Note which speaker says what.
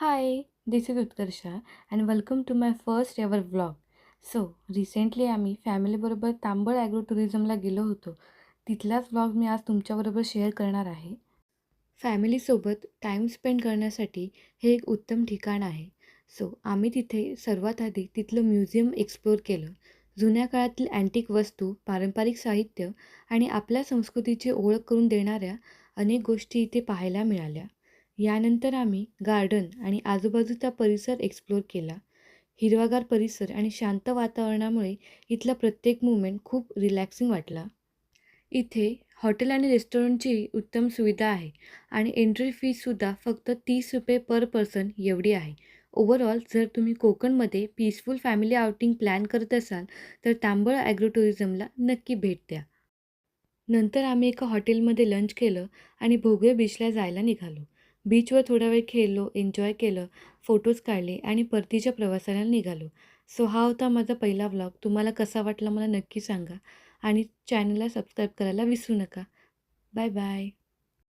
Speaker 1: Hi, this is Utkarsha and welcome to my first ever vlog. Recently आम्ही फॅमिलीबरोबर तांबळ agro टुरिझमला गेलो होतो. तिथलाच vlog मी आज तुमच्याबरोबर शेअर करणार आहे. फॅमिलीसोबत टाईम स्पेंड करण्यासाठी हे एक उत्तम ठिकाण आहे. आम्ही तिथे सर्वात आधी तिथलं म्युझियम एक्सप्लोअर केलं. जुन्या काळातील अँटिक वस्तू, पारंपरिक साहित्य आणि आपल्या संस्कृतीची ओळख करून देणाऱ्या अनेक गोष्टी इथे पाहायला मिळाल्या. यानंतर आम्ही गार्डन आणि आजूबाजूचा परिसर एक्सप्लोअर केला. हिरवागार परिसर आणि शांत वातावरणामुळे इथला प्रत्येक मूव्हमेंट खूप रिलॅक्सिंग वाटला. इथे हॉटेल आणि रेस्टॉरंटची उत्तम सुविधा आहे आणि एंट्री फीसुद्धा फक्त ₹30 पर पर्सन एवढी आहे. ओव्हरऑल जर तुम्ही कोकणमध्ये पीसफुल फॅमिली आउटिंग प्लॅन करत असाल तर तांबळ ॲग्रो टुरिझमला नक्की भेट द्या. नंतर आम्ही एका हॉटेलमध्ये लंच केलं आणि भोगवे बीचला जायला निघालो. बीचवर थोडा वेळ खेळलो, एन्जॉय केलं, फोटोज काढले आणि परतीच्या प्रवासाला निघालो. हा होता माझा पहिला व्लॉग. तुम्हाला कसा वाटला मला नक्की सांगा आणि चॅनलला सबस्क्राईब करायला विसरू नका. Bye bye.